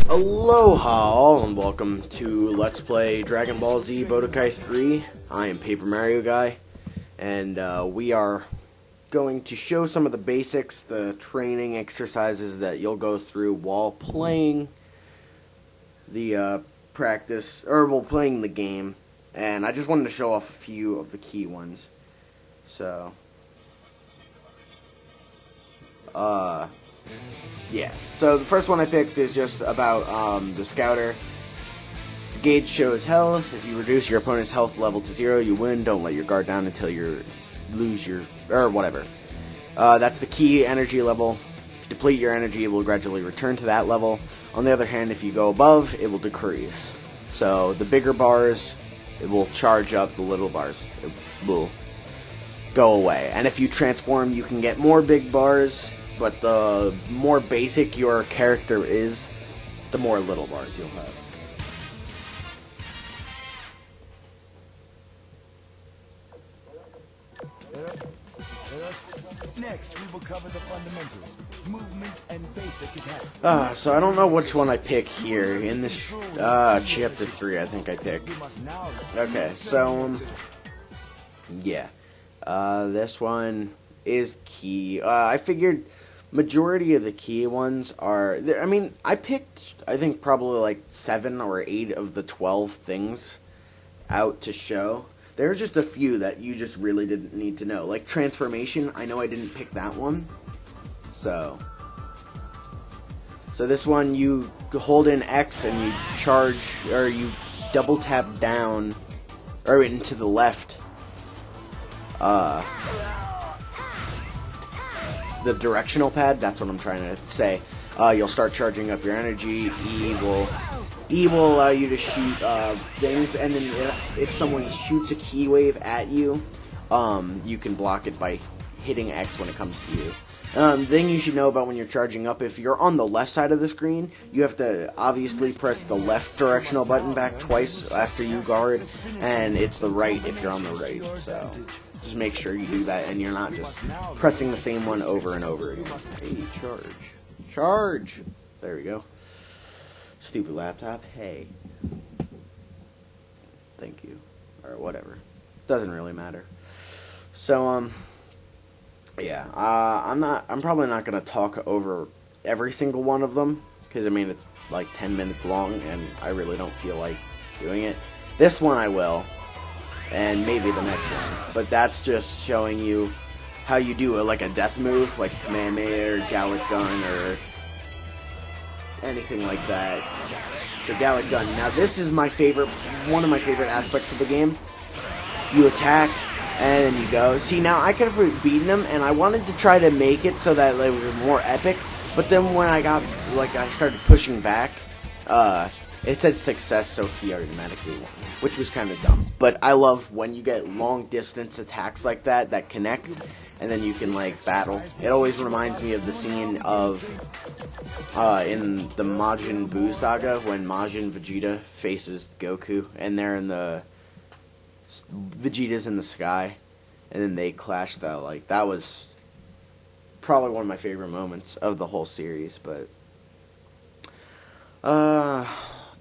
Aloha all, and welcome to Let's Play Dragon Ball Z Budokai 3. I am Paper Mario Guy, and we are going to show some of the basics, the training exercises that you'll go through while playing the playing the game. And I just wanted to show off a few of the key ones. So, yeah. So the first one I picked is just about the Scouter. The gauge shows health. If you reduce your opponent's health level to 0, you win. Don't let your guard down until you lose your or whatever. That's the key energy level. If you deplete your energy, it will gradually return to that level. On the other hand, if you go above, it will decrease. So the bigger bars, it will charge up. The little bars, it will go away. And if you transform, you can get more big bars. But the more basic your character is, the more little bars you'll have. Next, we will cover the fundamentals, movement, and basic attack. So I don't know which one I pick here. In this, chapter 3, I think I pick. Okay, so, yeah. This one is key. I figured majority of the key ones are, I mean, I picked, I think, probably like 7 or 8 of the 12 things out to show. There are just a few that you just really didn't need to know. Like transformation, I know I didn't pick that one. So this one, you hold in X and you charge, or you double tap down, or into the left. The directional pad, that's what I'm trying to say. You'll start charging up your energy. E will allow you to shoot things, and then if someone shoots a key wave at you, you can block it by hitting X when it comes to you. Thing you should know about when you're charging up, if you're on the left side of the screen, you have to obviously press the left directional button back twice after you guard, and it's the right if you're on the right, so just make sure you do that, and you're not just pressing the same one over and over again. Hey, charge! There we go. Stupid laptop. Hey. Thank you. Or whatever. Doesn't really matter. So, yeah. I'm probably not gonna talk over every single one of them, because I mean it's like 10 minutes long, and I really don't feel like doing it. This one I will. And maybe the next one. But that's just showing you how you do like a death move, like Kamehameha or Gallic Gun or anything like that. So Gallic Gun. Now this is my favorite, one of my favorite aspects of the game. You attack and then you go. See, now I could have beaten him, and I wanted to try to make it so that it was more epic. But then when I started pushing back, it said success, so he automatically won, which was kind of dumb. But I love when you get long distance attacks like that connect, and then you can like battle. It always reminds me of the scene of in the Majin Buu saga when Majin Vegeta faces Goku, and they're in Vegeta's in the sky, and then they clash. That was probably one of my favorite moments of the whole series. But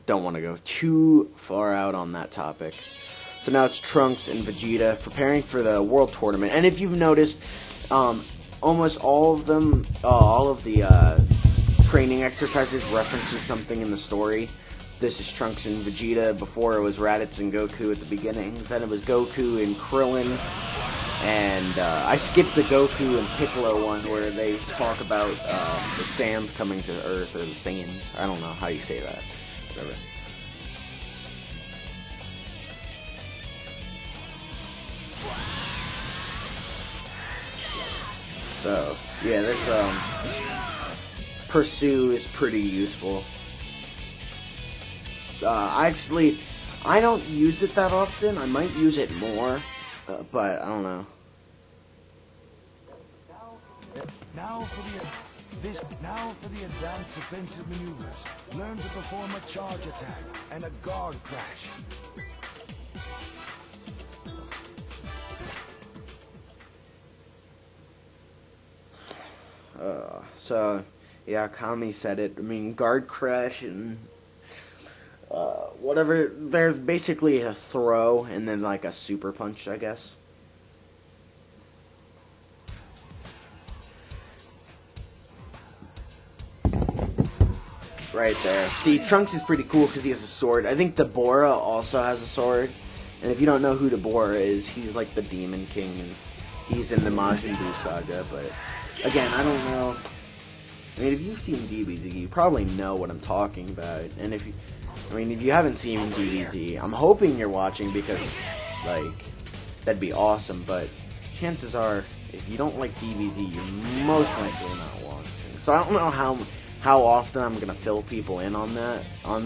don't want to go too far out on that topic. So now it's Trunks and Vegeta preparing for the World Tournament. And if you've noticed, almost all of them, all of the training exercises references something in the story. This is Trunks and Vegeta. Before it was Raditz and Goku at the beginning. Then it was Goku and Krillin. And I skipped the Goku and Piccolo one where they talk about the Saiyans coming to Earth, or the Saiyans. I don't know how you say that. Whatever. So, yeah, this Pursue is pretty useful. I don't use it that often. I might use it more, but I don't know. Now for the advanced defensive maneuvers. Learn to perform a charge attack and a guard crash. So Yeah, Kami said it. I mean, guard crash and whatever. There's basically a throw and then like a super punch, I guess. Right there. See, Trunks is pretty cool because he has a sword. I think Deborah also has a sword. And if you don't know who Deborah is, he's like the Demon King, and he's in the Majin Buu saga. But again, I don't know. I mean, if you've seen DBZ, you probably know what I'm talking about. And if you haven't seen DBZ, I'm hoping you're watching because, like, that'd be awesome. But chances are, if you don't like DBZ, you're most likely not watching. So I don't know how often I'm gonna fill people in on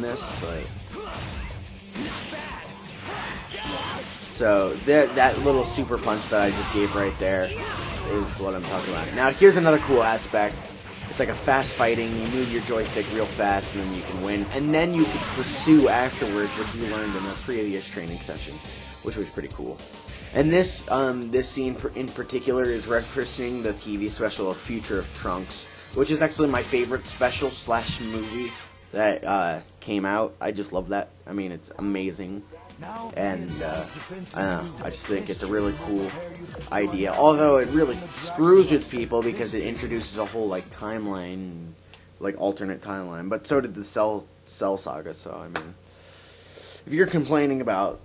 this, but so that little super punch that I just gave right there is what I'm talking about. Now here's another cool aspect. It's like a fast fighting. You move your joystick real fast, and then you can win. And then you can pursue afterwards, which we learned in the previous training session, which was pretty cool. And this scene in particular is referencing the TV special of Future of Trunks, which is actually my favorite special / movie that came out. I just love that. I mean, it's amazing. And I don't know, I just think it's a really cool idea. Although it really screws with people because it introduces a whole like timeline, like alternate timeline. But so did the Cell saga. So I mean, if you're complaining about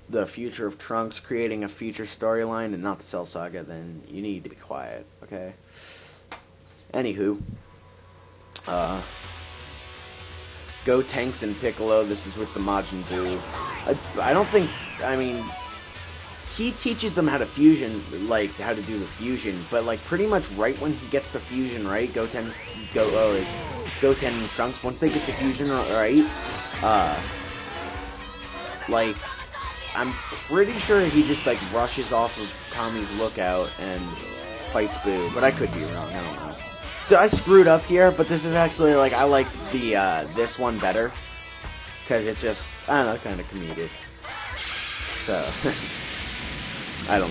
the Future of Trunks creating a future storyline and not the Cell saga, then you need to be quiet. Okay. Anywho, Go Tanks and Piccolo. This is with the Majin Buu. I don't think. I mean, he teaches them how to fusion, like how to do the fusion. But like pretty much right when he gets the fusion right, Goten and Trunks. Once they get the fusion right, like I'm pretty sure he just like rushes off of Kami's lookout and fights Buu. But I could be wrong. I don't know. So I screwed up here, but this is actually, like, I like the, this one better. Because it's just, I don't know, kind of comedic. So, I don't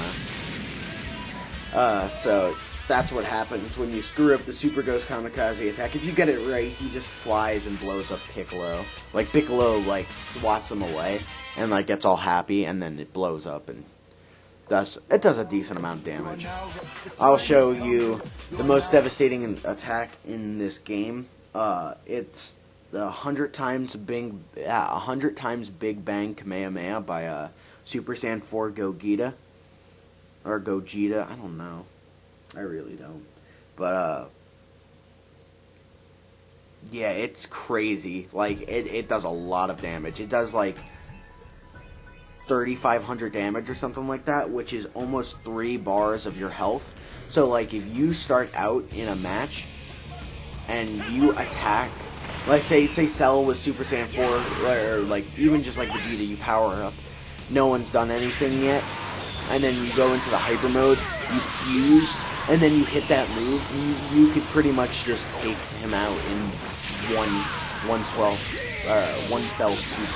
know. So, that's what happens when you screw up the Super Ghost Kamikaze attack. If you get it right, he just flies and blows up Piccolo. Like, Piccolo, like, swats him away, and, like, gets all happy, and then it blows up, and it does a decent amount of damage. I'll show you the most devastating attack in this game. It's the 100 times Big Bang Kamehameha by Super Saiyan 4 Gogeta or Gogeta. I don't know. I really don't. But yeah, it's crazy. Like it does a lot of damage. It does like 3,500 damage or something like that, which is almost 3 bars of your health. So, like, if you start out in a match and you attack, like, say Cell with Super Saiyan 4, or, like, even just like Vegeta, you power up, no one's done anything yet, and then you go into the hyper mode, you fuse, and then you hit that move, you could pretty much just take him out in one fell swoop.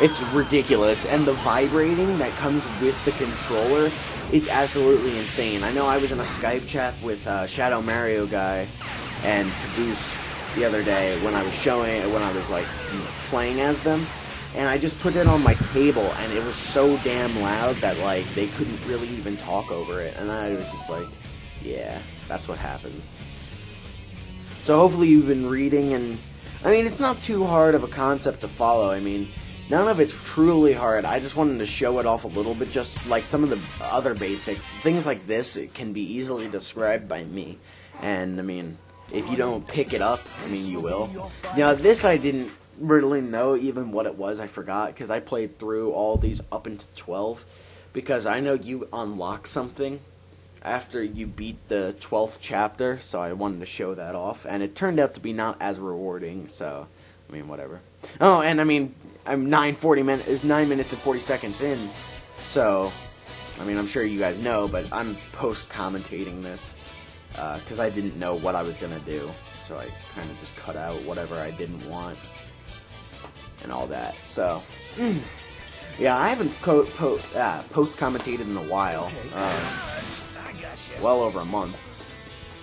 It's ridiculous, and the vibrating that comes with the controller is absolutely insane. I know I was in a Skype chat with Shadow Mario Guy and Caboose the other day when I was like playing as them, and I just put it on my table, and it was so damn loud that like they couldn't really even talk over it, and I was just like, yeah, that's what happens. So hopefully you've been reading, and I mean, it's not too hard of a concept to follow. I mean, none of it's truly hard. I just wanted to show it off a little bit, just like some of the other basics. Things like this, it can be easily described by me. And, I mean, if you don't pick it up, I mean, you will. Now, this I didn't really know even what it was. I forgot, because I played through all these up into 12. Because I know you unlock something after you beat the 12th chapter, so I wanted to show that off. And it turned out to be not as rewarding, so, I mean, whatever. Oh, and I mean, I'm 9 minutes and 40 seconds in, so, I mean, I'm sure you guys know, but I'm post-commentating this, because I didn't know what I was going to do, so I kind of just cut out whatever I didn't want, and all that, so, yeah, I haven't post-commentated in a while, well over a month,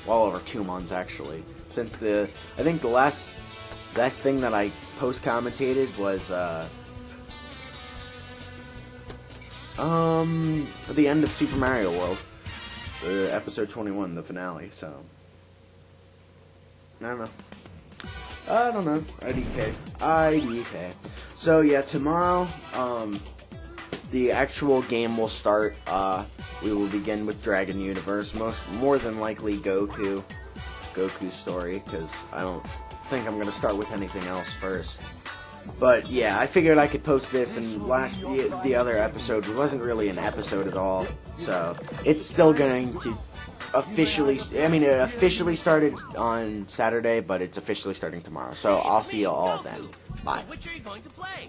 well over 2 months, actually. since I think the last thing that I post commentated was the end of Super Mario World, episode 21, the finale. So I don't know. IDK. So yeah, tomorrow, the actual game will start. We will begin with Dragon Universe. More than likely Goku's story, because I don't think I'm gonna start with anything else first. But yeah, I figured I could post this, and the other episode wasn't really an episode at all, so it's still going to officially. I mean, it officially started on Saturday, but it's officially starting tomorrow. So I'll see you all then. Bye. So which are you going to play?